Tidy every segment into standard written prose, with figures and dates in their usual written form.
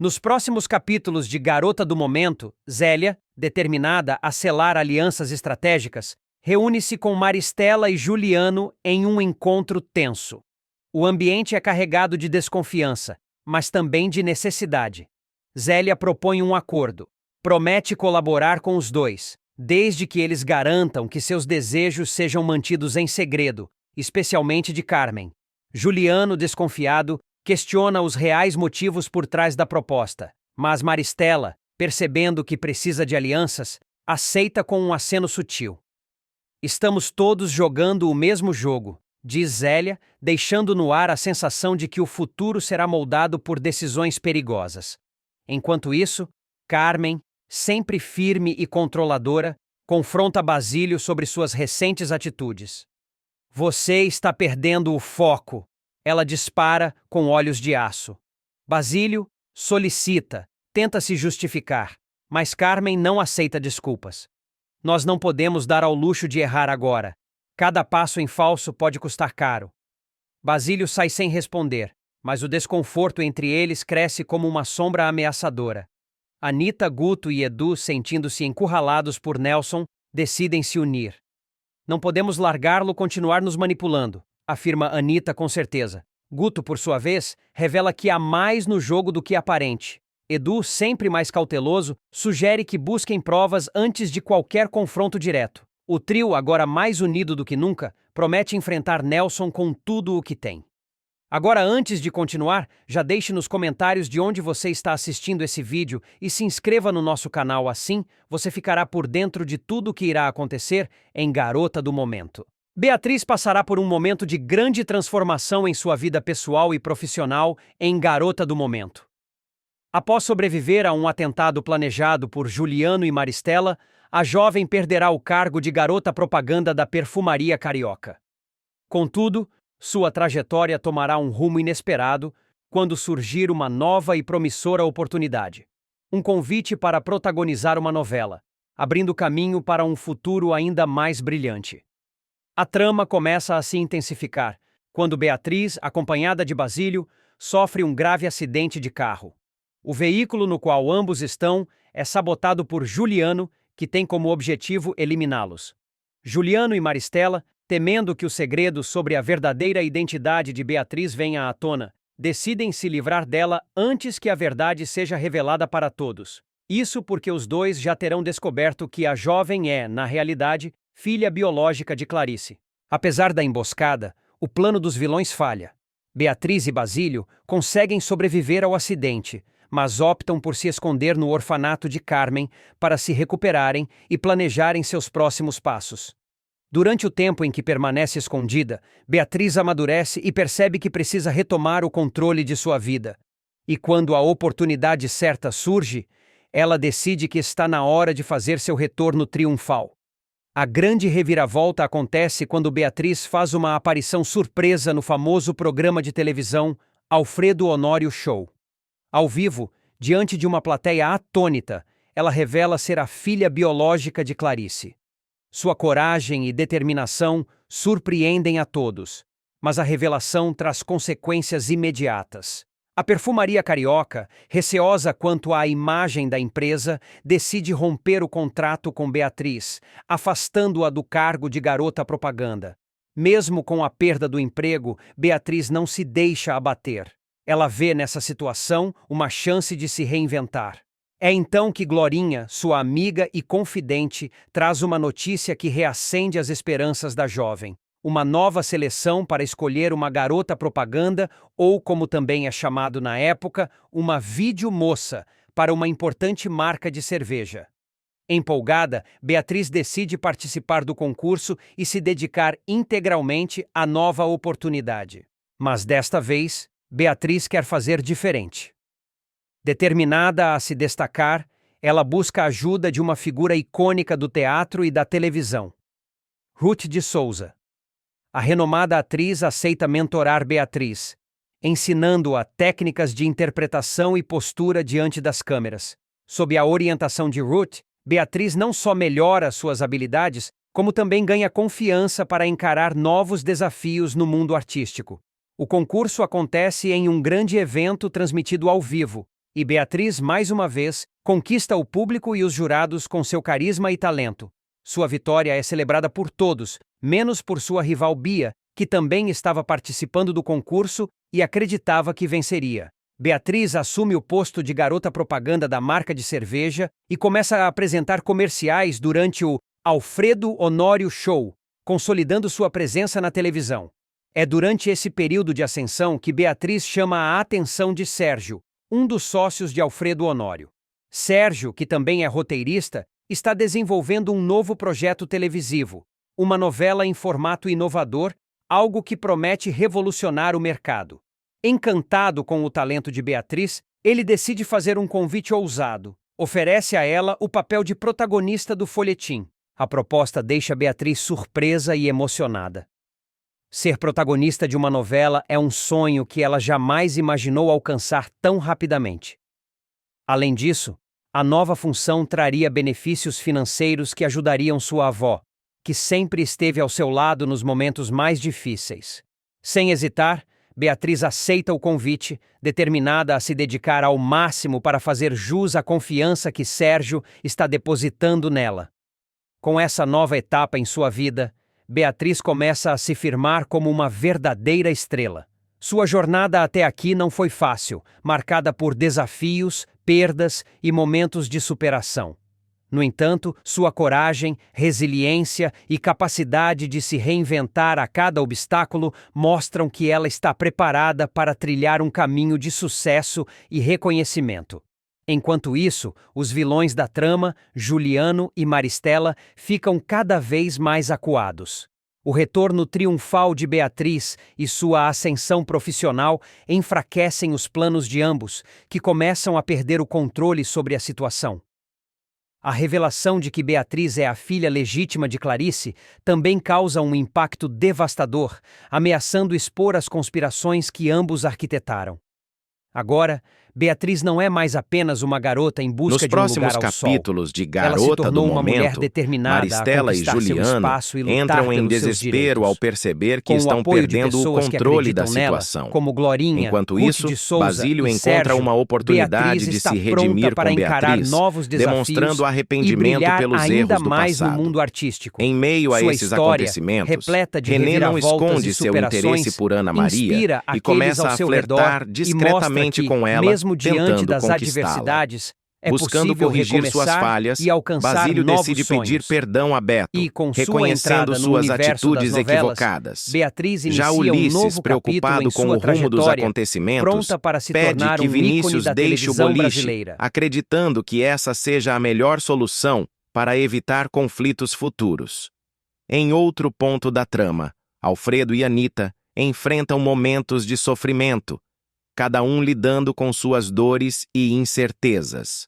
Nos próximos capítulos de Garota do Momento, Zélia, determinada a selar alianças estratégicas, reúne-se com Maristela e Juliano em um encontro tenso. O ambiente é carregado de desconfiança, mas também de necessidade. Zélia propõe um acordo. Promete colaborar com os dois, desde que eles garantam que seus desejos sejam mantidos em segredo, especialmente de Carmen. Juliano, desconfiado, questiona os reais motivos por trás da proposta, mas Maristela, percebendo que precisa de alianças, aceita com um aceno sutil. Estamos todos jogando o mesmo jogo, diz Zélia, deixando no ar a sensação de que o futuro será moldado por decisões perigosas. Enquanto isso, Carmen, sempre firme e controladora, confronta Basílio sobre suas recentes atitudes. Você está perdendo o foco, ela dispara com olhos de aço. Basílio solicita, tenta se justificar, mas Carmen não aceita desculpas. Nós não podemos dar ao luxo de errar agora. Cada passo em falso pode custar caro. Basílio sai sem responder, mas o desconforto entre eles cresce como uma sombra ameaçadora. Anita, Guto e Edu, sentindo-se encurralados por Nelson, decidem se unir. Não podemos largá-lo continuar nos manipulando, afirma Anita com certeza. Guto, por sua vez, revela que há mais no jogo do que aparente. Edu, sempre mais cauteloso, sugere que busquem provas antes de qualquer confronto direto. O trio, agora mais unido do que nunca, promete enfrentar Nelson com tudo o que tem. Agora, antes de continuar, já deixe nos comentários de onde você está assistindo esse vídeo e se inscreva no nosso canal, assim você ficará por dentro de tudo o que irá acontecer em Garota do Momento. Beatriz passará por um momento de grande transformação em sua vida pessoal e profissional em Garota do Momento. Após sobreviver a um atentado planejado por Juliano e Maristela, a jovem perderá o cargo de garota propaganda da perfumaria carioca. Contudo, sua trajetória tomará um rumo inesperado quando surgir uma nova e promissora oportunidade. Um convite para protagonizar uma novela, abrindo caminho para um futuro ainda mais brilhante. A trama começa a se intensificar quando Beatriz, acompanhada de Basílio, sofre um grave acidente de carro. O veículo no qual ambos estão é sabotado por Juliano, que tem como objetivo eliminá-los. Juliano e Maristela, temendo que o segredo sobre a verdadeira identidade de Beatriz venha à tona, decidem se livrar dela antes que a verdade seja revelada para todos. Isso porque os dois já terão descoberto que a jovem é, na realidade, filha biológica de Clarice. Apesar da emboscada, o plano dos vilões falha. Beatriz e Basílio conseguem sobreviver ao acidente, mas optam por se esconder no orfanato de Carmen para se recuperarem e planejarem seus próximos passos. Durante o tempo em que permanece escondida, Beatriz amadurece e percebe que precisa retomar o controle de sua vida. E quando a oportunidade certa surge, ela decide que está na hora de fazer seu retorno triunfal. A grande reviravolta acontece quando Beatriz faz uma aparição surpresa no famoso programa de televisão Alfredo Honório Show. Ao vivo, diante de uma plateia atônita, ela revela ser a filha biológica de Clarice. Sua coragem e determinação surpreendem a todos, mas a revelação traz consequências imediatas. A perfumaria carioca, receosa quanto à imagem da empresa, decide romper o contrato com Beatriz, afastando-a do cargo de garota propaganda. Mesmo com a perda do emprego, Beatriz não se deixa abater. Ela vê nessa situação uma chance de se reinventar. É então que Glorinha, sua amiga e confidente, traz uma notícia que reacende as esperanças da jovem. Uma nova seleção para escolher uma garota propaganda, ou como também é chamado na época, uma videomoça, para uma importante marca de cerveja. Empolgada, Beatriz decide participar do concurso e se dedicar integralmente à nova oportunidade. Mas desta vez, Beatriz quer fazer diferente. Determinada a se destacar, ela busca a ajuda de uma figura icônica do teatro e da televisão, Ruth de Souza. A renomada atriz aceita mentorar Beatriz, ensinando-a técnicas de interpretação e postura diante das câmeras. Sob a orientação de Ruth, Beatriz não só melhora suas habilidades, como também ganha confiança para encarar novos desafios no mundo artístico. O concurso acontece em um grande evento transmitido ao vivo, E Beatriz, mais uma vez, conquista o público e os jurados com seu carisma e talento. Sua vitória é celebrada por todos, menos por sua rival Bia, que também estava participando do concurso e acreditava que venceria. Beatriz assume o posto de garota propaganda da marca de cerveja e começa a apresentar comerciais durante o Alfredo Honório Show, consolidando sua presença na televisão. É durante esse período de ascensão que Beatriz chama a atenção de Sérgio, um dos sócios de Alfredo Honório. Sérgio, que também é roteirista, está desenvolvendo um novo projeto televisivo, uma novela em formato inovador, algo que promete revolucionar o mercado. Encantado com o talento de Beatriz, ele decide fazer um convite ousado. Oferece a ela o papel de protagonista do folhetim. A proposta deixa Beatriz surpresa e emocionada. Ser protagonista de uma novela é um sonho que ela jamais imaginou alcançar tão rapidamente. Além disso, a nova função traria benefícios financeiros que ajudariam sua avó, que sempre esteve ao seu lado nos momentos mais difíceis. Sem hesitar, Beatriz aceita o convite, determinada a se dedicar ao máximo para fazer jus à confiança que Sérgio está depositando nela. Com essa nova etapa em sua vida, Beatriz começa a se firmar como uma verdadeira estrela. Sua jornada até aqui não foi fácil, marcada por desafios, perdas e momentos de superação. No entanto, sua coragem, resiliência e capacidade de se reinventar a cada obstáculo mostram que ela está preparada para trilhar um caminho de sucesso e reconhecimento. Enquanto isso, os vilões da trama, Juliano e Maristela, ficam cada vez mais acuados. O retorno triunfal de Beatriz e sua ascensão profissional enfraquecem os planos de ambos, que começam a perder o controle sobre a situação. A revelação de que Beatriz é a filha legítima de Clarice também causa um impacto devastador, ameaçando expor as conspirações que ambos arquitetaram. Agora, Beatriz não é mais apenas uma garota em busca de um lugar ao sol. Nos próximos capítulos de Ela se Garota do tornou uma mulher Momento, determinada Maristela a e conquistar seu Juliano espaço e lutar entram em pelos seus desespero direitos. ao perceber que Com o estão apoio de perdendo o pessoas que controle da acreditam nela, situação. como Glorinha, Enquanto Ruth isso, de Souza Basílio e encontra Sérgio, uma oportunidade Beatriz de está se pronta redimir para com encarar Beatriz, novos desafios demonstrando e arrependimento brilhar pelos ainda erros do mais no passado. mundo artístico. Em meio a Sua esses história, acontecimentos, repleta de René não reviravoltas esconde e seu superações, interesse por Ana Maria inspira e aqueles começa ao a seu flertar redor discretamente e mostra que, com ela, mesmo diante tentando das conquistá-la. adversidades, é Buscando possível corrigir suas recomeçar falhas, e alcançar Basílio novos decide sonhos. pedir perdão a Beto, E com sua reconhecendo entrada no suas universo das atitudes novelas, equivocadas. Beatriz Já inicia um Ulisses, novo capítulo preocupado em com sua o rumo dos trajetória, acontecimentos, pronta para se pede tornar que um ícone Vinícius da deixe o televisão boliche, brasileira. acreditando que essa seja a melhor solução para evitar conflitos futuros. Em outro ponto da trama, Alfredo e Anita enfrentam momentos de sofrimento, cada um lidando com suas dores e incertezas.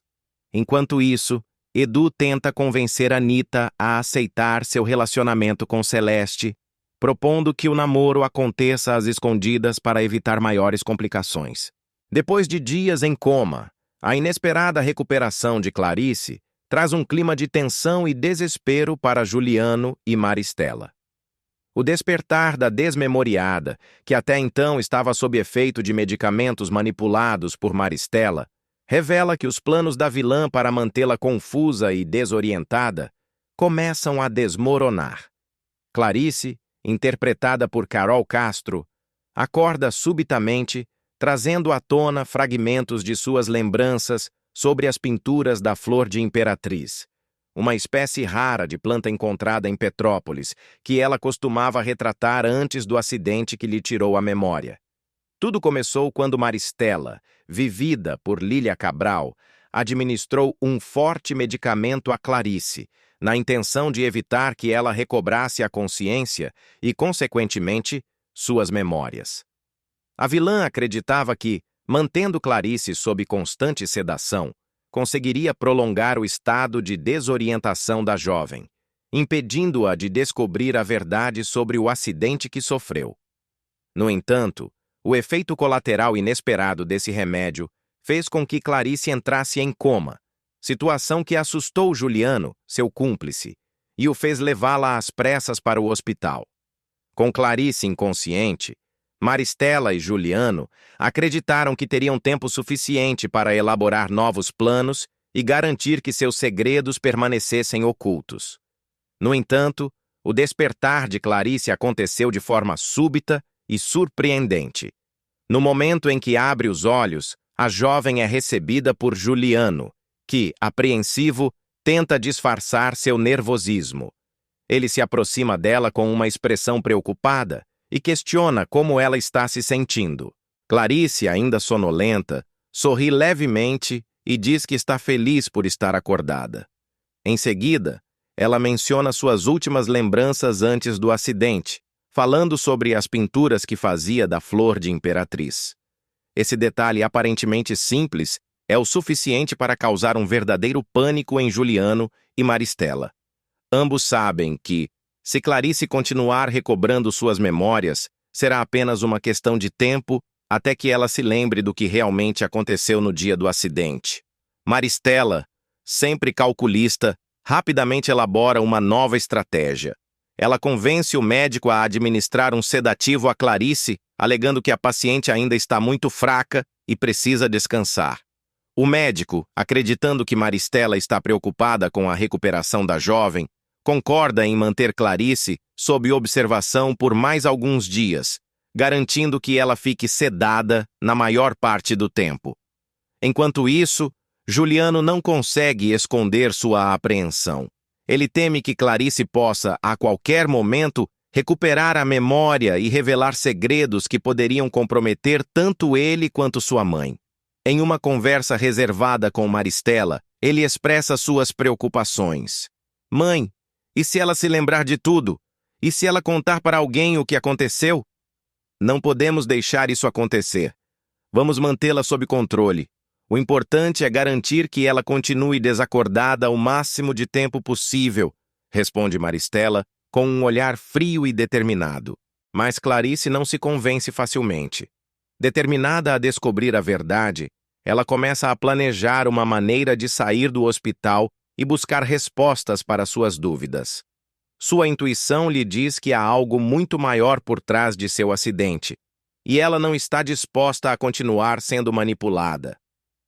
Enquanto isso, Edu tenta convencer Anita a aceitar seu relacionamento com Celeste, propondo que o namoro aconteça às escondidas para evitar maiores complicações. Depois de dias em coma, a inesperada recuperação de Clarice traz um clima de tensão e desespero para Juliano e Maristela. O despertar da desmemoriada, que até então estava sob efeito de medicamentos manipulados por Maristela, revela que os planos da vilã para mantê-la confusa e desorientada começam a desmoronar. Clarice, interpretada por Carol Castro, acorda subitamente, trazendo à tona fragmentos de suas lembranças sobre as pinturas da flor de imperatriz, uma espécie rara de planta encontrada em Petrópolis, que ela costumava retratar antes do acidente que lhe tirou a memória. Tudo começou quando Maristela, vivida por Lília Cabral, administrou um forte medicamento a Clarice, na intenção de evitar que ela recobrasse a consciência e, consequentemente, suas memórias. A vilã acreditava que, mantendo Clarice sob constante sedação, conseguiria prolongar o estado de desorientação da jovem, impedindo-a de descobrir a verdade sobre o acidente que sofreu. No entanto, o efeito colateral inesperado desse remédio fez com que Clarice entrasse em coma, situação que assustou Juliano, seu cúmplice, e o fez levá-la às pressas para o hospital. Com Clarice inconsciente, Maristela e Juliano acreditaram que teriam tempo suficiente para elaborar novos planos e garantir que seus segredos permanecessem ocultos. No entanto, o despertar de Clarice aconteceu de forma súbita e surpreendente. No momento em que abre os olhos, a jovem é recebida por Juliano, que, apreensivo, tenta disfarçar seu nervosismo. Ele se aproxima dela com uma expressão preocupada e questiona como ela está se sentindo. Clarice, ainda sonolenta, sorri levemente e diz que está feliz por estar acordada. Em seguida, ela menciona suas últimas lembranças antes do acidente, falando sobre as pinturas que fazia da flor de imperatriz. Esse detalhe aparentemente simples é o suficiente para causar um verdadeiro pânico em Juliano e Maristela. Ambos sabem que, se Clarice continuar recobrando suas memórias, será apenas uma questão de tempo até que ela se lembre do que realmente aconteceu no dia do acidente. Maristela, sempre calculista, rapidamente elabora uma nova estratégia. Ela convence o médico a administrar um sedativo a Clarice, alegando que a paciente ainda está muito fraca e precisa descansar. O médico, acreditando que Maristela está preocupada com a recuperação da jovem, concorda em manter Clarice sob observação por mais alguns dias, garantindo que ela fique sedada na maior parte do tempo. Enquanto isso, Juliano não consegue esconder sua apreensão. Ele teme que Clarice possa, a qualquer momento, recuperar a memória e revelar segredos que poderiam comprometer tanto ele quanto sua mãe. Em uma conversa reservada com Maristela, ele expressa suas preocupações. Mãe, e se ela se lembrar de tudo? E se ela contar para alguém o que aconteceu? Não podemos deixar isso acontecer. Vamos mantê-la sob controle. O importante é garantir que ela continue desacordada o máximo de tempo possível, responde Maristela, com um olhar frio e determinado. Mas Clarice não se convence facilmente. Determinada a descobrir a verdade, ela começa a planejar uma maneira de sair do hospital e buscar respostas para suas dúvidas. Sua intuição lhe diz que há algo muito maior por trás de seu acidente, e ela não está disposta a continuar sendo manipulada.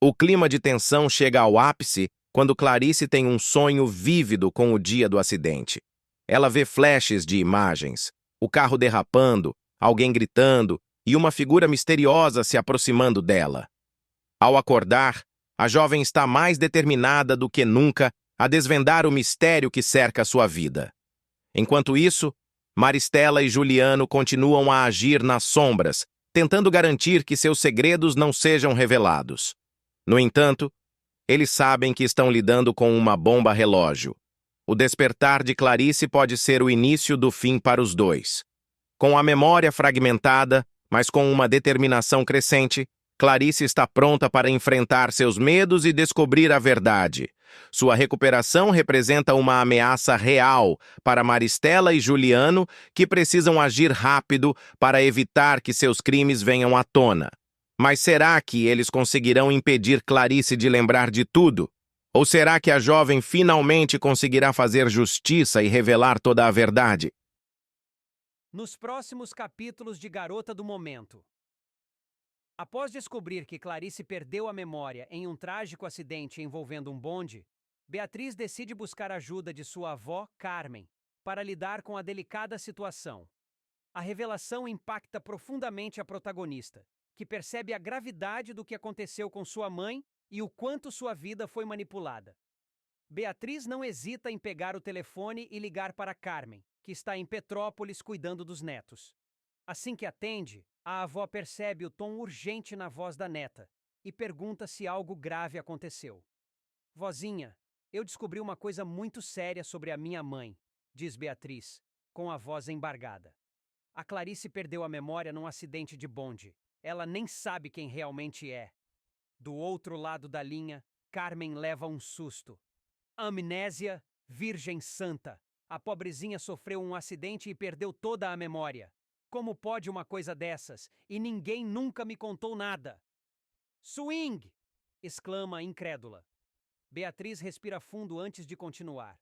O clima de tensão chega ao ápice quando Clarice tem um sonho vívido com o dia do acidente. Ela vê flashes de imagens, o carro derrapando, alguém gritando e uma figura misteriosa se aproximando dela. Ao acordar, a jovem está mais determinada do que nunca a desvendar o mistério que cerca sua vida. Enquanto isso, Maristela e Juliano continuam a agir nas sombras, tentando garantir que seus segredos não sejam revelados. No entanto, eles sabem que estão lidando com uma bomba relógio. O despertar de Clarice pode ser o início do fim para os dois. Com a memória fragmentada, mas com uma determinação crescente, Clarice está pronta para enfrentar seus medos e descobrir a verdade. Sua recuperação representa uma ameaça real para Maristela e Juliano, que precisam agir rápido para evitar que seus crimes venham à tona. Mas será que eles conseguirão impedir Clarice de lembrar de tudo? Ou será que a jovem finalmente conseguirá fazer justiça e revelar toda a verdade? Nos próximos capítulos de Garota do Momento. Após descobrir que Clarice perdeu a memória em um trágico acidente envolvendo um bonde, Beatriz decide buscar ajuda de sua avó, Carmen, para lidar com a delicada situação. A revelação impacta profundamente a protagonista, que percebe a gravidade do que aconteceu com sua mãe e o quanto sua vida foi manipulada. Beatriz não hesita em pegar o telefone e ligar para Carmen, que está em Petrópolis cuidando dos netos. Assim que atende, a avó percebe o tom urgente na voz da neta e pergunta se algo grave aconteceu. Vozinha, eu descobri uma coisa muito séria sobre a minha mãe, diz Beatriz, com a voz embargada. A Clarice perdeu a memória num acidente de bonde. Ela nem sabe quem realmente é. Do outro lado da linha, Carmen leva um susto. Amnésia, Virgem Santa. A pobrezinha sofreu um acidente e perdeu toda a memória. Como pode uma coisa dessas? E ninguém nunca me contou nada. Swing! Exclama incrédula. Beatriz respira fundo antes de continuar.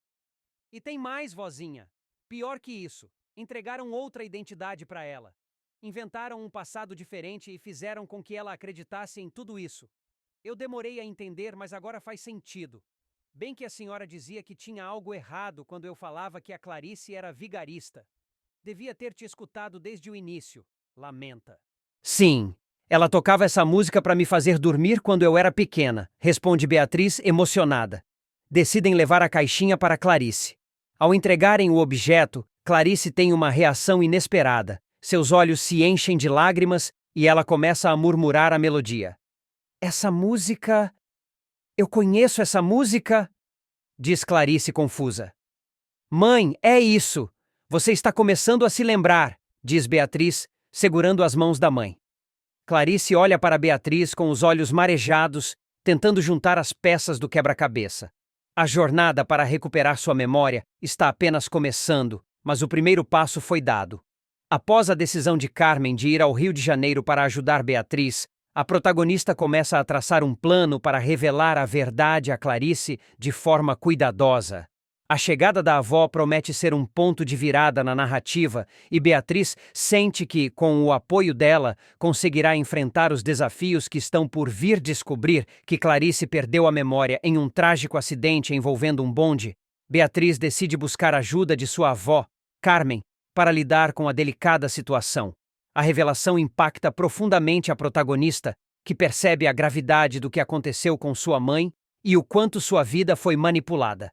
E tem mais, vozinha. Pior que isso, entregaram outra identidade para ela. Inventaram um passado diferente e fizeram com que ela acreditasse em tudo isso. Eu demorei a entender, mas agora faz sentido. Bem que a senhora dizia que tinha algo errado quando eu falava que a Clarice era vigarista. Devia ter te escutado desde o início, lamenta. Sim, ela tocava essa música para me fazer dormir quando eu era pequena, responde Beatriz, emocionada. Decidem levar a caixinha para Clarice. Ao entregarem o objeto, Clarice tem uma reação inesperada. Seus olhos se enchem de lágrimas e ela começa a murmurar a melodia. Essa música... Eu conheço essa música? Diz Clarice confusa. Mãe, é isso! Você está começando a se lembrar, diz Beatriz, segurando as mãos da mãe. Clarice olha para Beatriz com os olhos marejados, tentando juntar as peças do quebra-cabeça. A jornada para recuperar sua memória está apenas começando, mas o primeiro passo foi dado. Após a decisão de Carmen de ir ao Rio de Janeiro para ajudar Beatriz, a protagonista começa a traçar um plano para revelar a verdade a Clarice de forma cuidadosa. A chegada da avó promete ser um ponto de virada na narrativa e Beatriz sente que, com o apoio dela, conseguirá enfrentar os desafios que estão por vir. Descobrir que Clarice perdeu a memória em um trágico acidente envolvendo um bonde. Beatriz decide buscar ajuda de sua avó, Carmen, para lidar com a delicada situação. A revelação impacta profundamente a protagonista, que percebe a gravidade do que aconteceu com sua mãe e o quanto sua vida foi manipulada.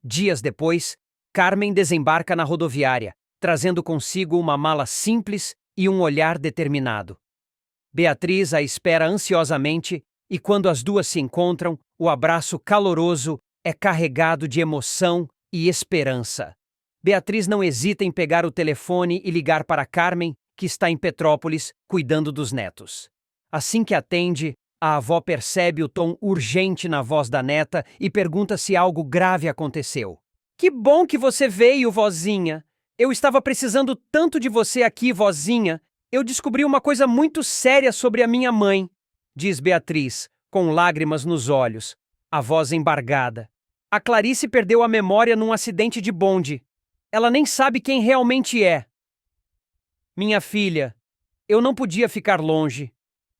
Dias depois, Carmen desembarca na rodoviária, trazendo consigo uma mala simples e um olhar determinado. Beatriz a espera ansiosamente e, quando as duas se encontram, o abraço caloroso é carregado de emoção e esperança. Beatriz não hesita em pegar o telefone e ligar para Carmen, que está em Petrópolis, cuidando dos netos. Assim que atende, a avó percebe o tom urgente na voz da neta e pergunta se algo grave aconteceu. Que bom que você veio, vozinha! Eu estava precisando tanto de você aqui, vozinha. Eu descobri uma coisa muito séria sobre a minha mãe, diz Beatriz, com lágrimas nos olhos, a voz embargada. A Clarice perdeu a memória num acidente de bonde. Ela nem sabe quem realmente é. Minha filha, eu não podia ficar longe.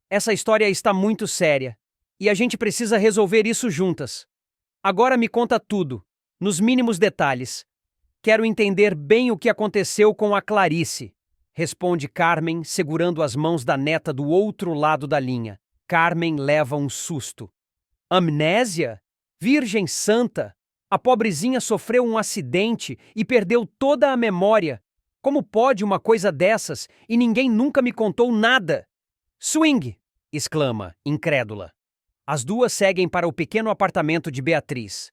Essa história está muito séria, e a gente precisa resolver isso juntas. Agora me conta tudo, nos mínimos detalhes. Quero entender bem o que aconteceu com a Clarice, responde Carmen, segurando as mãos da neta do outro lado da linha. Carmen leva um susto. Amnésia? Virgem Santa! A pobrezinha sofreu um acidente e perdeu toda a memória. Como pode uma coisa dessas e ninguém nunca me contou nada? Swing! Exclama, incrédula. As duas seguem para o pequeno apartamento de Beatriz.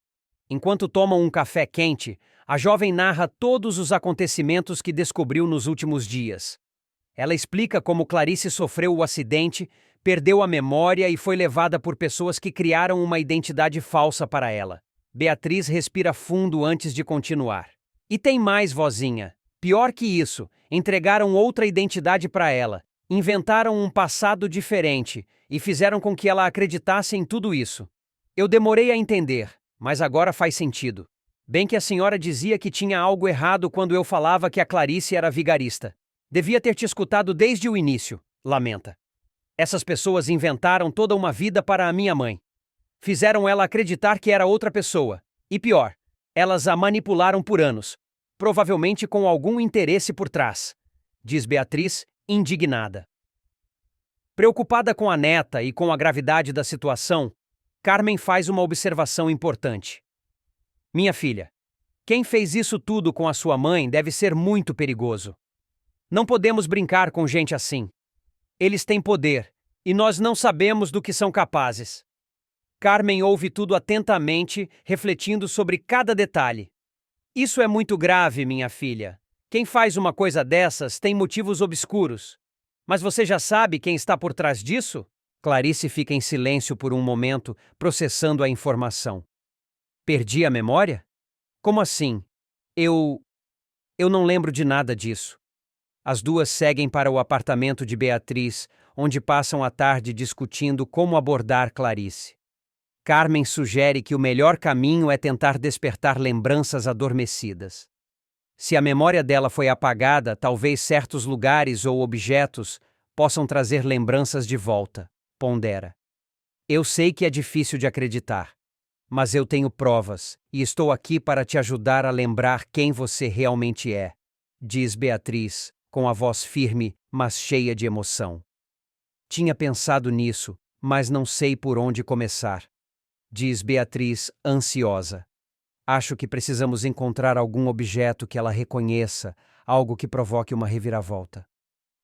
Enquanto tomam um café quente, a jovem narra todos os acontecimentos que descobriu nos últimos dias. Ela explica como Clarice sofreu o acidente, perdeu a memória e foi levada por pessoas que criaram uma identidade falsa para ela. Beatriz respira fundo antes de continuar. E tem mais, vozinha. Pior que isso, entregaram outra identidade para ela, inventaram um passado diferente e fizeram com que ela acreditasse em tudo isso. Eu demorei a entender, mas agora faz sentido. Bem que a senhora dizia que tinha algo errado quando eu falava que a Clarice era vigarista. Devia ter te escutado desde o início, lamenta. Essas pessoas inventaram toda uma vida para a minha mãe. Fizeram ela acreditar que era outra pessoa. E pior, elas a manipularam por anos, provavelmente com algum interesse por trás, diz Beatriz, indignada. Preocupada com a neta e com a gravidade da situação, Carmen faz uma observação importante. Minha filha, quem fez isso tudo com a sua mãe deve ser muito perigoso. Não podemos brincar com gente assim. Eles têm poder, e nós não sabemos do que são capazes. Carmen ouve tudo atentamente, refletindo sobre cada detalhe. Isso é muito grave, minha filha. Quem faz uma coisa dessas tem motivos obscuros. Mas você já sabe quem está por trás disso? Clarice fica em silêncio por um momento, processando a informação. Perdi a memória? Como assim? Eu não lembro de nada disso. As duas seguem para o apartamento de Beatriz, onde passam a tarde discutindo como abordar Clarice. Carmen sugere que o melhor caminho é tentar despertar lembranças adormecidas. Se a memória dela foi apagada, talvez certos lugares ou objetos possam trazer lembranças de volta, pondera. Eu sei que é difícil de acreditar, mas eu tenho provas e estou aqui para te ajudar a lembrar quem você realmente é, diz Beatriz, com a voz firme, mas cheia de emoção. Tinha pensado nisso, mas não sei por onde começar, diz Beatriz, ansiosa. Acho que precisamos encontrar algum objeto que ela reconheça, algo que provoque uma reviravolta.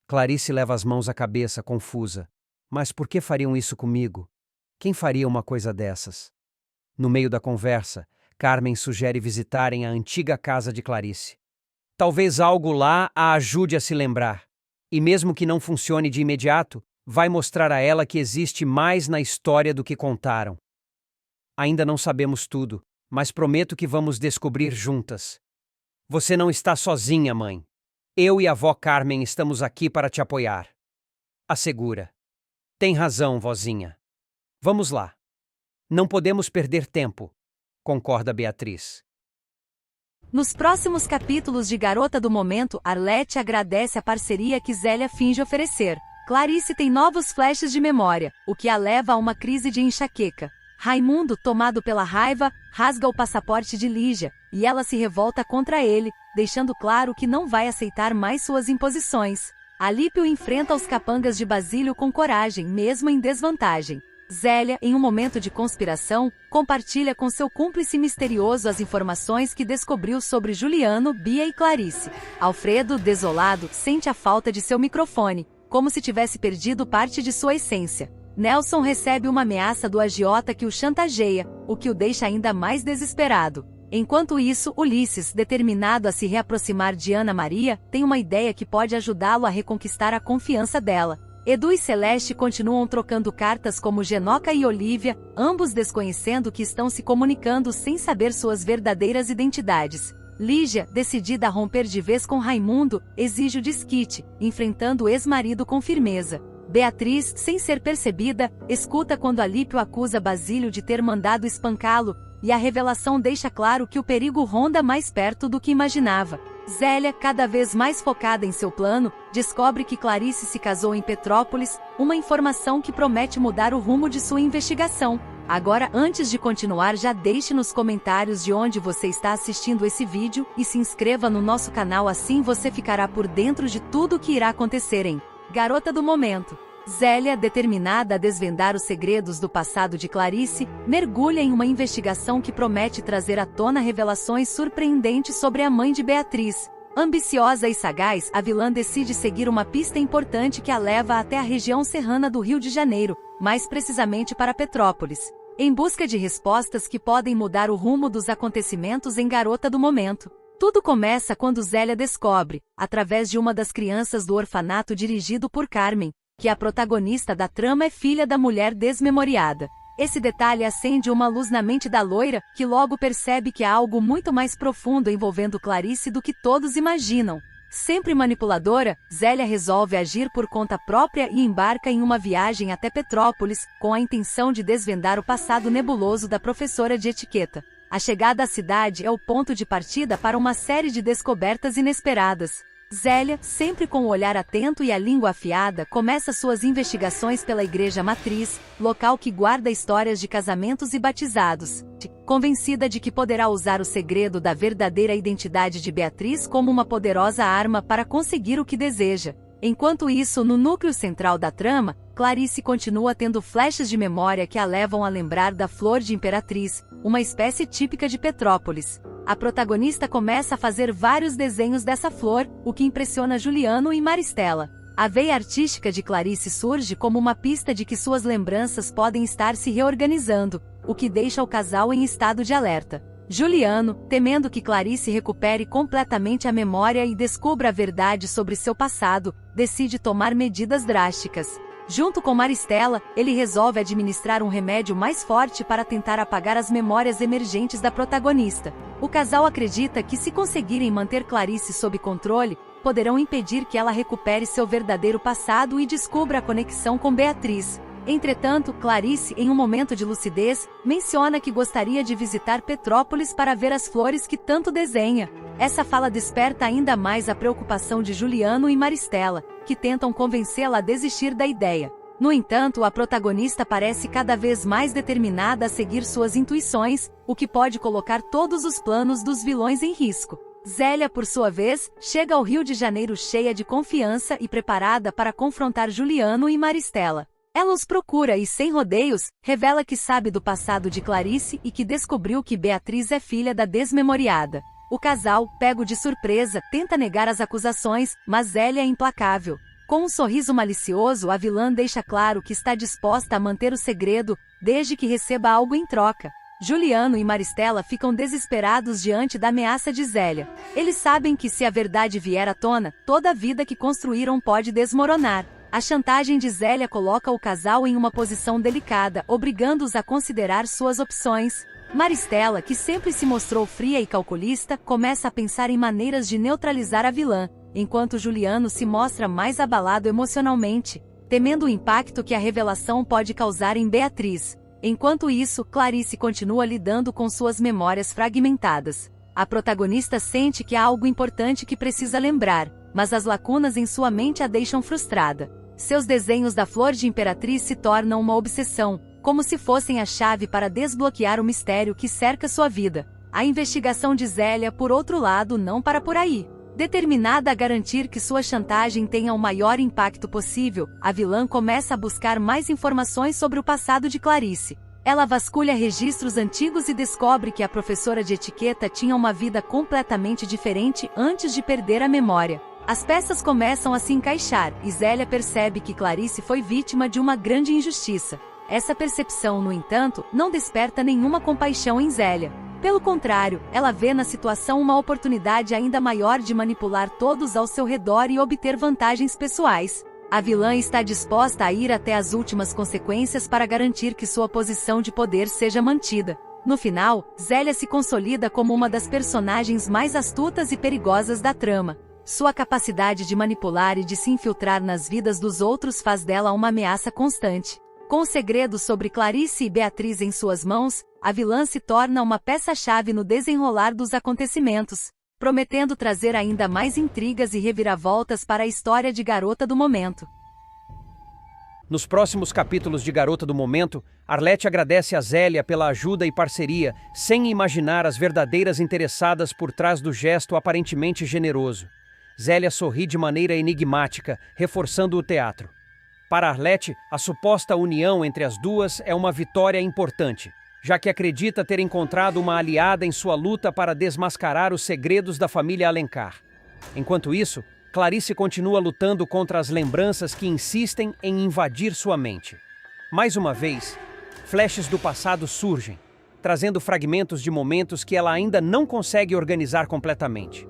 Clarice leva as mãos à cabeça, confusa. Mas por que fariam isso comigo? Quem faria uma coisa dessas? No meio da conversa, Carmen sugere visitarem a antiga casa de Clarice. Talvez algo lá a ajude a se lembrar. E mesmo que não funcione de imediato, vai mostrar a ela que existe mais na história do que contaram. Ainda não sabemos tudo, mas prometo que vamos descobrir juntas. Você não está sozinha, mãe. Eu e a avó Carmen estamos aqui para te apoiar. Assegura. Tem razão, vozinha. Vamos lá. Não podemos perder tempo, concorda Beatriz. Nos próximos capítulos de Garota do Momento, Arlete agradece a parceria que Zélia finge oferecer. Clarice tem novos flashes de memória, o que a leva a uma crise de enxaqueca. Raimundo, tomado pela raiva, rasga o passaporte de Lígia, e ela se revolta contra ele, deixando claro que não vai aceitar mais suas imposições. Alípio enfrenta os capangas de Basílio com coragem, mesmo em desvantagem. Zélia, em um momento de conspiração, compartilha com seu cúmplice misterioso as informações que descobriu sobre Juliano, Bia e Clarice. Alfredo, desolado, sente a falta de seu microfone, como se tivesse perdido parte de sua essência. Nelson recebe uma ameaça do agiota que o chantageia, o que o deixa ainda mais desesperado. Enquanto isso, Ulisses, determinado a se reaproximar de Ana Maria, tem uma ideia que pode ajudá-lo a reconquistar a confiança dela. Edu e Celeste continuam trocando cartas como Genoca e Olívia, ambos desconhecendo que estão se comunicando sem saber suas verdadeiras identidades. Lígia, decidida a romper de vez com Raimundo, exige o desquite, enfrentando o ex-marido com firmeza. Beatriz, sem ser percebida, escuta quando Alípio acusa Basílio de ter mandado espancá-lo, e a revelação deixa claro que o perigo ronda mais perto do que imaginava. Zélia, cada vez mais focada em seu plano, descobre que Clarice se casou em Petrópolis, uma informação que promete mudar o rumo de sua investigação. Agora, antes de continuar, já deixe nos comentários de onde você está assistindo esse vídeo e se inscreva no nosso canal, assim você ficará por dentro de tudo o que irá acontecer em Garota do Momento. Zélia, determinada a desvendar os segredos do passado de Clarice, mergulha em uma investigação que promete trazer à tona revelações surpreendentes sobre a mãe de Beatriz. Ambiciosa e sagaz, a vilã decide seguir uma pista importante que a leva até a região serrana do Rio de Janeiro, mais precisamente para Petrópolis, em busca de respostas que podem mudar o rumo dos acontecimentos em Garota do Momento. Tudo começa quando Zélia descobre, através de uma das crianças do orfanato dirigido por Carmen, que a protagonista da trama é filha da mulher desmemoriada. Esse detalhe acende uma luz na mente da loira, que logo percebe que há algo muito mais profundo envolvendo Clarice do que todos imaginam. Sempre manipuladora, Zélia resolve agir por conta própria e embarca em uma viagem até Petrópolis, com a intenção de desvendar o passado nebuloso da professora de etiqueta. A chegada à cidade é o ponto de partida para uma série de descobertas inesperadas. Zélia, sempre com o olhar atento e a língua afiada, começa suas investigações pela igreja matriz, local que guarda histórias de casamentos e batizados. Convencida de que poderá usar o segredo da verdadeira identidade de Beatriz como uma poderosa arma para conseguir o que deseja. Enquanto isso, no núcleo central da trama, Clarice continua tendo flashes de memória que a levam a lembrar da flor de Imperatriz, uma espécie típica de Petrópolis. A protagonista começa a fazer vários desenhos dessa flor, o que impressiona Juliano e Maristela. A veia artística de Clarice surge como uma pista de que suas lembranças podem estar se reorganizando, o que deixa o casal em estado de alerta. Juliano, temendo que Clarice recupere completamente a memória e descubra a verdade sobre seu passado, decide tomar medidas drásticas. Junto com Maristela, ele resolve administrar um remédio mais forte para tentar apagar as memórias emergentes da protagonista. O casal acredita que, se conseguirem manter Clarice sob controle, poderão impedir que ela recupere seu verdadeiro passado e descubra a conexão com Beatriz. Entretanto, Clarice, em um momento de lucidez, menciona que gostaria de visitar Petrópolis para ver as flores que tanto desenha. Essa fala desperta ainda mais a preocupação de Juliano e Maristela, que tentam convencê-la a desistir da ideia. No entanto, a protagonista parece cada vez mais determinada a seguir suas intuições, o que pode colocar todos os planos dos vilões em risco. Zélia, por sua vez, chega ao Rio de Janeiro cheia de confiança e preparada para confrontar Juliano e Maristela. Ela os procura e, sem rodeios, revela que sabe do passado de Clarice e que descobriu que Beatriz é filha da desmemoriada. O casal, pego de surpresa, tenta negar as acusações, mas Zélia é implacável. Com um sorriso malicioso, a vilã deixa claro que está disposta a manter o segredo, desde que receba algo em troca. Juliano e Maristela ficam desesperados diante da ameaça de Zélia. Eles sabem que se a verdade vier à tona, toda a vida que construíram pode desmoronar. A chantagem de Zélia coloca o casal em uma posição delicada, obrigando-os a considerar suas opções. Maristela, que sempre se mostrou fria e calculista, começa a pensar em maneiras de neutralizar a vilã, enquanto Juliano se mostra mais abalado emocionalmente, temendo o impacto que a revelação pode causar em Beatriz. Enquanto isso, Clarice continua lidando com suas memórias fragmentadas. A protagonista sente que há algo importante que precisa lembrar, mas as lacunas em sua mente a deixam frustrada. Seus desenhos da flor de Imperatriz se tornam uma obsessão, como se fossem a chave para desbloquear o mistério que cerca sua vida. A investigação de Zélia, por outro lado, não para por aí. Determinada a garantir que sua chantagem tenha o maior impacto possível, a vilã começa a buscar mais informações sobre o passado de Clarice. Ela vasculha registros antigos e descobre que a professora de etiqueta tinha uma vida completamente diferente antes de perder a memória. As peças começam a se encaixar, e Zélia percebe que Clarice foi vítima de uma grande injustiça. Essa percepção, no entanto, não desperta nenhuma compaixão em Zélia. Pelo contrário, ela vê na situação uma oportunidade ainda maior de manipular todos ao seu redor e obter vantagens pessoais. A vilã está disposta a ir até as últimas consequências para garantir que sua posição de poder seja mantida. No final, Zélia se consolida como uma das personagens mais astutas e perigosas da trama. Sua capacidade de manipular e de se infiltrar nas vidas dos outros faz dela uma ameaça constante. Com o segredo sobre Clarice e Beatriz em suas mãos, a vilã se torna uma peça-chave no desenrolar dos acontecimentos, prometendo trazer ainda mais intrigas e reviravoltas para a história de Garota do Momento. Nos próximos capítulos de Garota do Momento, Arlete agradece a Zélia pela ajuda e parceria, sem imaginar as verdadeiras interessadas por trás do gesto aparentemente generoso. Zélia sorri de maneira enigmática, reforçando o teatro. Para Arlete, a suposta união entre as duas é uma vitória importante, já que acredita ter encontrado uma aliada em sua luta para desmascarar os segredos da família Alencar. Enquanto isso, Clarice continua lutando contra as lembranças que insistem em invadir sua mente. Mais uma vez, flashes do passado surgem, trazendo fragmentos de momentos que ela ainda não consegue organizar completamente.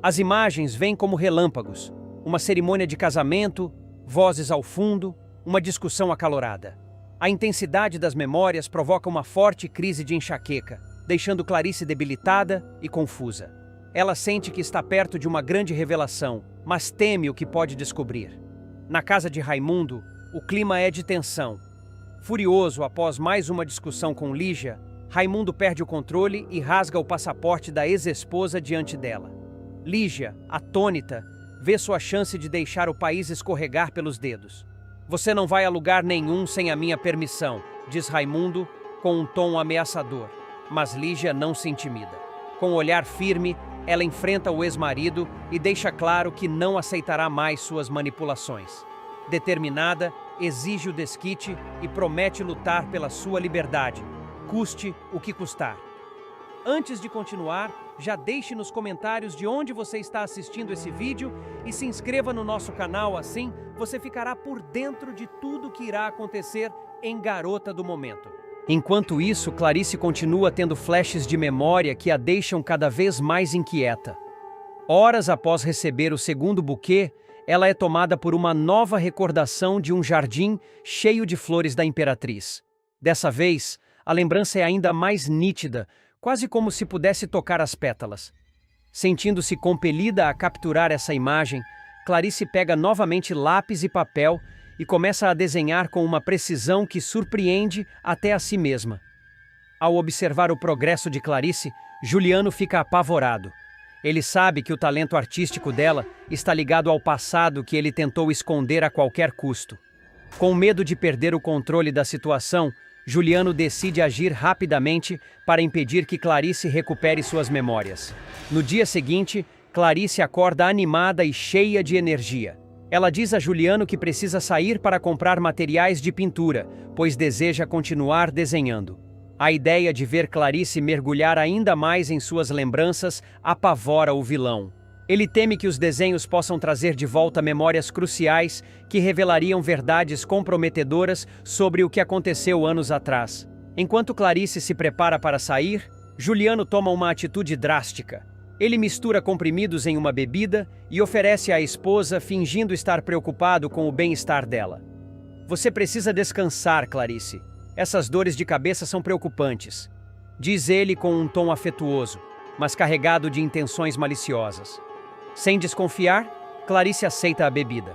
As imagens vêm como relâmpagos, uma cerimônia de casamento, vozes ao fundo, uma discussão acalorada. A intensidade das memórias provoca uma forte crise de enxaqueca, deixando Clarice debilitada e confusa. Ela sente que está perto de uma grande revelação, mas teme o que pode descobrir. Na casa de Raimundo, o clima é de tensão. Furioso após mais uma discussão com Lígia, Raimundo perde o controle e rasga o passaporte da ex-esposa diante dela. Lígia, atônita, vê sua chance de deixar o país escorregar pelos dedos. "Você não vai a lugar nenhum sem a minha permissão", diz Raimundo com um tom ameaçador, mas Lígia não se intimida. Com um olhar firme, ela enfrenta o ex-marido e deixa claro que não aceitará mais suas manipulações. Determinada, exige o desquite e promete lutar pela sua liberdade, custe o que custar. Antes de continuar, já deixe nos comentários de onde você está assistindo esse vídeo e se inscreva no nosso canal, assim você ficará por dentro de tudo que irá acontecer em Garota do Momento. Enquanto isso, Clarice continua tendo flashes de memória que a deixam cada vez mais inquieta. Horas após receber o segundo buquê, ela é tomada por uma nova recordação de um jardim cheio de flores da Imperatriz. Dessa vez, a lembrança é ainda mais nítida, quase como se pudesse tocar as pétalas. Sentindo-se compelida a capturar essa imagem, Clarice pega novamente lápis e papel e começa a desenhar com uma precisão que surpreende até a si mesma. Ao observar o progresso de Clarice, Juliano fica apavorado. Ele sabe que o talento artístico dela está ligado ao passado que ele tentou esconder a qualquer custo. Com medo de perder o controle da situação, Juliano decide agir rapidamente para impedir que Clarice recupere suas memórias. No dia seguinte, Clarice acorda animada e cheia de energia. Ela diz a Juliano que precisa sair para comprar materiais de pintura, pois deseja continuar desenhando. A ideia de ver Clarice mergulhar ainda mais em suas lembranças apavora o vilão. Ele teme que os desenhos possam trazer de volta memórias cruciais que revelariam verdades comprometedoras sobre o que aconteceu anos atrás. Enquanto Clarice se prepara para sair, Juliano toma uma atitude drástica. Ele mistura comprimidos em uma bebida e oferece à esposa, fingindo estar preocupado com o bem-estar dela. Você precisa descansar, Clarice. Essas dores de cabeça são preocupantes, diz ele com um tom afetuoso, mas carregado de intenções maliciosas. Sem desconfiar, Clarice aceita a bebida.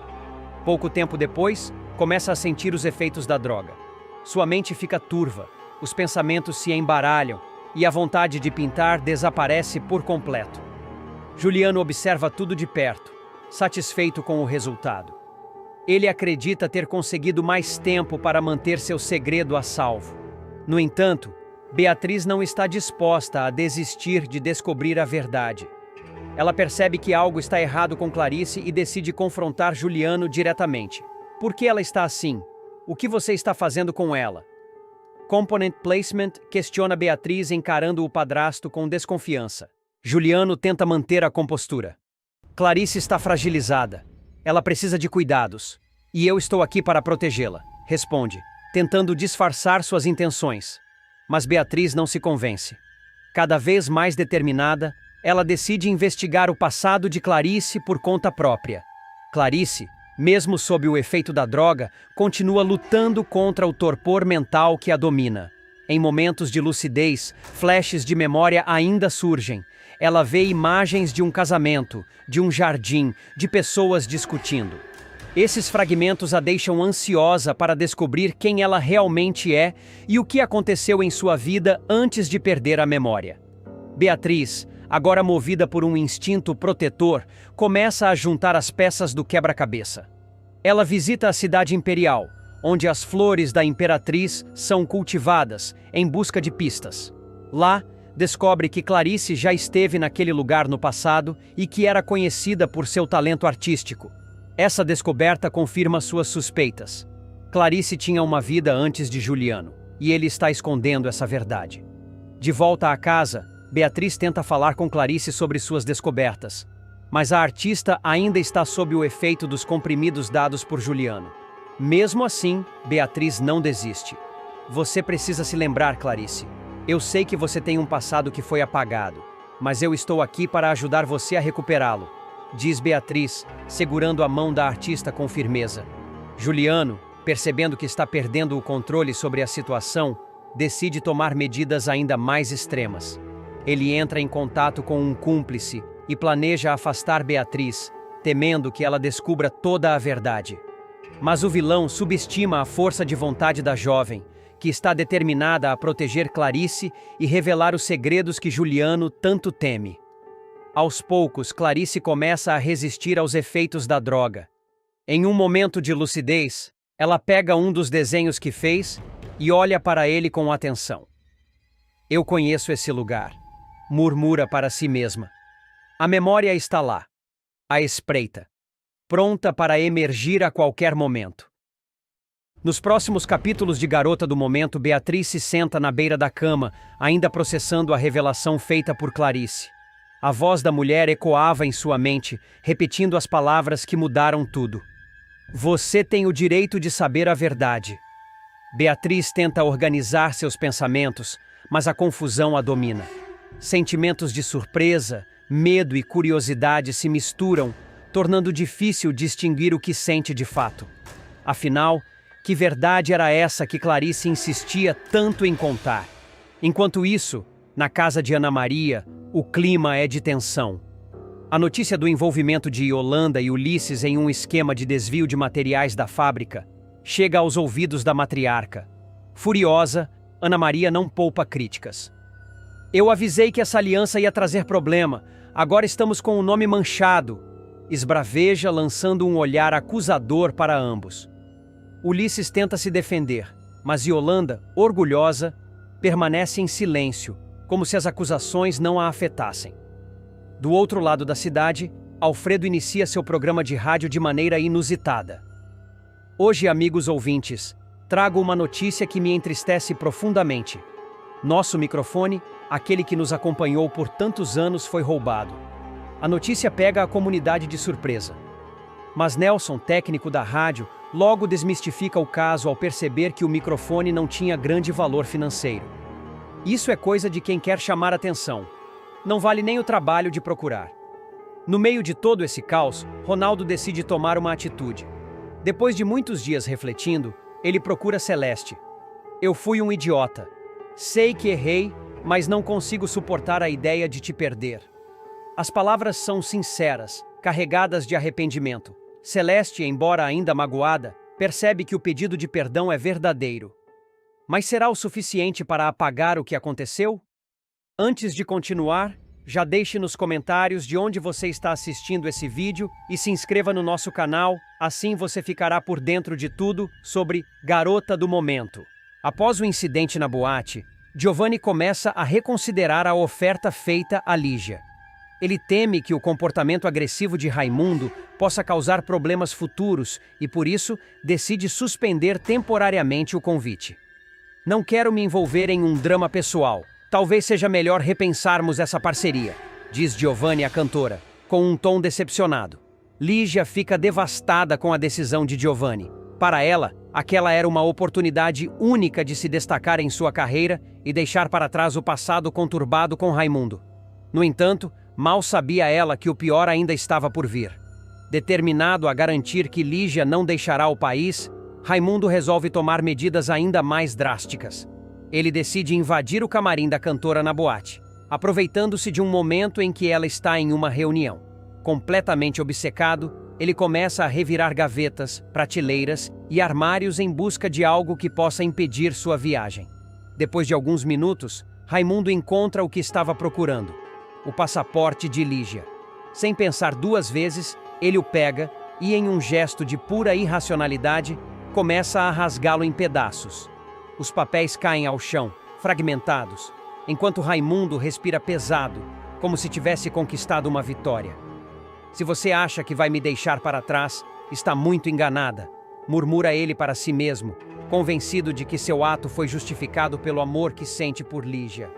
Pouco tempo depois, começa a sentir os efeitos da droga. Sua mente fica turva, os pensamentos se embaralham e a vontade de pintar desaparece por completo. Juliano observa tudo de perto, satisfeito com o resultado. Ele acredita ter conseguido mais tempo para manter seu segredo a salvo. No entanto, Beatriz não está disposta a desistir de descobrir a verdade. Ela percebe que algo está errado com Clarice e decide confrontar Juliano diretamente. Por que ela está assim? O que você está fazendo com ela? Component Placement questiona Beatriz encarando o padrasto com desconfiança. Juliano tenta manter a compostura. Clarice está fragilizada. Ela precisa de cuidados. E eu estou aqui para protegê-la, responde, tentando disfarçar suas intenções. Mas Beatriz não se convence. Cada vez mais determinada, ela decide investigar o passado de Clarice por conta própria. Clarice, mesmo sob o efeito da droga, continua lutando contra o torpor mental que a domina. Em momentos de lucidez, flashes de memória ainda surgem. Ela vê imagens de um casamento, de um jardim, de pessoas discutindo. Esses fragmentos a deixam ansiosa para descobrir quem ela realmente é e o que aconteceu em sua vida antes de perder a memória. Beatriz, agora movida por um instinto protetor, começa a juntar as peças do quebra-cabeça. Ela visita a cidade imperial, onde as flores da imperatriz são cultivadas, em busca de pistas. Lá, descobre que Clarice já esteve naquele lugar no passado e que era conhecida por seu talento artístico. Essa descoberta confirma suas suspeitas. Clarice tinha uma vida antes de Juliano, e ele está escondendo essa verdade. De volta à casa, Beatriz tenta falar com Clarice sobre suas descobertas, mas a artista ainda está sob o efeito dos comprimidos dados por Juliano. Mesmo assim, Beatriz não desiste. Você precisa se lembrar, Clarice. Eu sei que você tem um passado que foi apagado, mas eu estou aqui para ajudar você a recuperá-lo, diz Beatriz, segurando a mão da artista com firmeza. Juliano, percebendo que está perdendo o controle sobre a situação, decide tomar medidas ainda mais extremas. Ele entra em contato com um cúmplice e planeja afastar Beatriz, temendo que ela descubra toda a verdade. Mas o vilão subestima a força de vontade da jovem, que está determinada a proteger Clarice e revelar os segredos que Juliano tanto teme. Aos poucos, Clarice começa a resistir aos efeitos da droga. Em um momento de lucidez, ela pega um dos desenhos que fez e olha para ele com atenção. Eu conheço esse lugar, murmura para si mesma. A memória está lá, à espreita, pronta para emergir a qualquer momento. Nos próximos capítulos de Garota do Momento, Beatriz se senta na beira da cama, ainda processando a revelação feita por Clarice. A voz da mulher ecoava em sua mente, repetindo as palavras que mudaram tudo. Você tem o direito de saber a verdade. Beatriz tenta organizar seus pensamentos, mas a confusão a domina. Sentimentos de surpresa, medo e curiosidade se misturam, tornando difícil distinguir o que sente de fato. Afinal, que verdade era essa que Clarice insistia tanto em contar? Enquanto isso, na casa de Ana Maria, o clima é de tensão. A notícia do envolvimento de Yolanda e Ulisses em um esquema de desvio de materiais da fábrica chega aos ouvidos da matriarca. Furiosa, Ana Maria não poupa críticas. Eu avisei que essa aliança ia trazer problema. Agora estamos com o nome manchado. Esbraveja, lançando um olhar acusador para ambos. Ulisses tenta se defender, mas Yolanda, orgulhosa, permanece em silêncio, como se as acusações não a afetassem. Do outro lado da cidade, Alfredo inicia seu programa de rádio de maneira inusitada. Hoje, amigos ouvintes, trago uma notícia que me entristece profundamente. Nosso microfone, aquele que nos acompanhou por tantos anos, foi roubado. A notícia pega a comunidade de surpresa. Mas Nelson, técnico da rádio, logo desmistifica o caso ao perceber que o microfone não tinha grande valor financeiro. Isso é coisa de quem quer chamar atenção. Não vale nem o trabalho de procurar. No meio de todo esse caos, Ronaldo decide tomar uma atitude. Depois de muitos dias refletindo, ele procura Celeste. Eu fui um idiota. Sei que errei, mas não consigo suportar a ideia de te perder. As palavras são sinceras, carregadas de arrependimento. Celeste, embora ainda magoada, percebe que o pedido de perdão é verdadeiro. Mas será o suficiente para apagar o que aconteceu? Antes de continuar, já deixe nos comentários de onde você está assistindo esse vídeo e se inscreva no nosso canal, assim você ficará por dentro de tudo sobre Garota do Momento. Após o incidente na boate, Giovanni começa a reconsiderar a oferta feita a Lígia. Ele teme que o comportamento agressivo de Raimundo possa causar problemas futuros e, por isso, decide suspender temporariamente o convite. Não quero me envolver em um drama pessoal. Talvez seja melhor repensarmos essa parceria, diz Giovanni à cantora, com um tom decepcionado. Lígia fica devastada com a decisão de Giovanni. Para ela, aquela era uma oportunidade única de se destacar em sua carreira e deixar para trás o passado conturbado com Raimundo. No entanto, mal sabia ela que o pior ainda estava por vir. Determinado a garantir que Lígia não deixará o país, Raimundo resolve tomar medidas ainda mais drásticas. Ele decide invadir o camarim da cantora na boate, aproveitando-se de um momento em que ela está em uma reunião. Completamente obcecado, ele começa a revirar gavetas, prateleiras e armários em busca de algo que possa impedir sua viagem. Depois de alguns minutos, Raimundo encontra o que estava procurando: o passaporte de Lígia. Sem pensar duas vezes, ele o pega e, em um gesto de pura irracionalidade, começa a rasgá-lo em pedaços. Os papéis caem ao chão, fragmentados, enquanto Raimundo respira pesado, como se tivesse conquistado uma vitória. Se você acha que vai me deixar para trás, está muito enganada, murmura ele para si mesmo, convencido de que seu ato foi justificado pelo amor que sente por Lígia.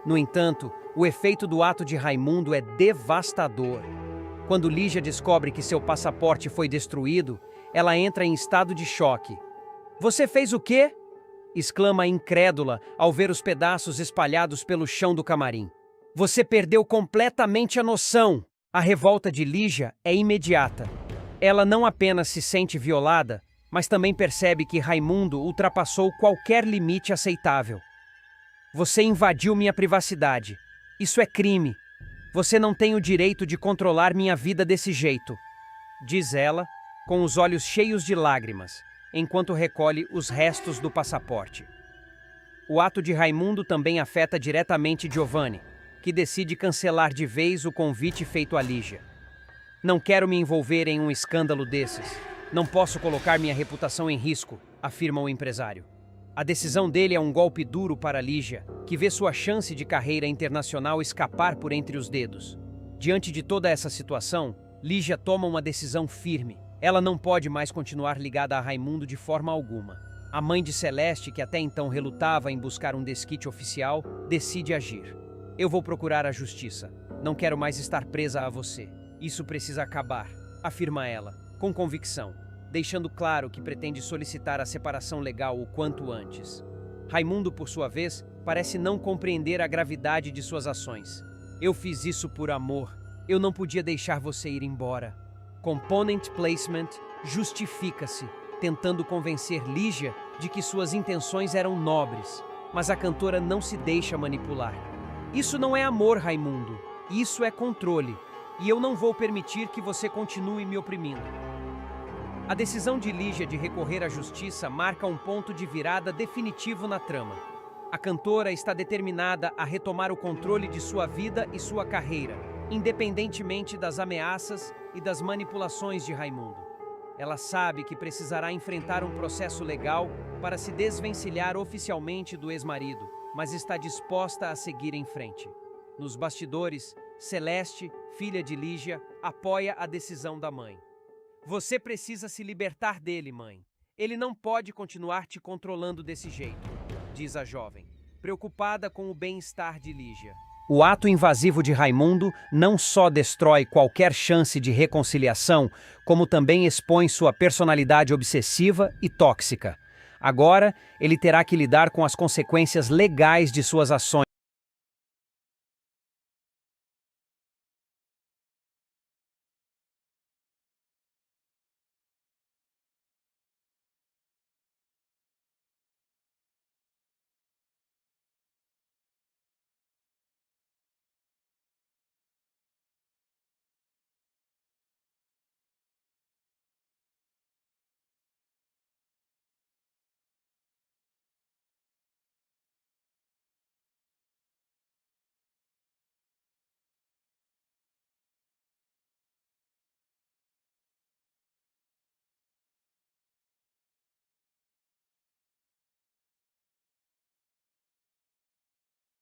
No entanto, o efeito do ato de Raimundo é devastador. Quando Lígia descobre que seu passaporte foi destruído, ela entra em estado de choque. "Você fez o quê?" exclama incrédula ao ver os pedaços espalhados pelo chão do camarim. "Você perdeu completamente a noção." A revolta de Lígia é imediata. Ela não apenas se sente violada, mas também percebe que Raimundo ultrapassou qualquer limite aceitável. "Você invadiu minha privacidade. Isso é crime. Você não tem o direito de controlar minha vida desse jeito", diz ela, com os olhos cheios de lágrimas, enquanto recolhe os restos do passaporte. O ato de Raimundo também afeta diretamente Giovanni, que decide cancelar de vez o convite feito a Lígia. "Não quero me envolver em um escândalo desses. Não posso colocar minha reputação em risco", afirma o empresário. A decisão dele é um golpe duro para Lígia, que vê sua chance de carreira internacional escapar por entre os dedos. Diante de toda essa situação, Lígia toma uma decisão firme. Ela não pode mais continuar ligada a Raimundo de forma alguma. A mãe de Celeste, que até então relutava em buscar um desquite oficial, decide agir. "Eu vou procurar a justiça. Não quero mais estar presa a você. Isso precisa acabar", afirma ela, com convicção, deixando claro que pretende solicitar a separação legal o quanto antes. Raimundo, por sua vez, parece não compreender a gravidade de suas ações. "Eu fiz isso por amor. Eu não podia deixar você ir embora." Component Placement justifica-se, tentando convencer Lígia de que suas intenções eram nobres, mas a cantora não se deixa manipular. "Isso não é amor, Raimundo. Isso é controle. E eu não vou permitir que você continue me oprimindo." A decisão de Lígia de recorrer à justiça marca um ponto de virada definitivo na trama. A cantora está determinada a retomar o controle de sua vida e sua carreira, independentemente das ameaças e das manipulações de Raimundo. Ela sabe que precisará enfrentar um processo legal para se desvencilhar oficialmente do ex-marido, mas está disposta a seguir em frente. Nos bastidores, Celeste, filha de Lígia, apoia a decisão da mãe. Você precisa se libertar dele, mãe. Ele não pode continuar te controlando desse jeito, diz a jovem, preocupada com o bem-estar de Lígia. O ato invasivo de Raimundo não só destrói qualquer chance de reconciliação, como também expõe sua personalidade obsessiva e tóxica. Agora, ele terá que lidar com as consequências legais de suas ações.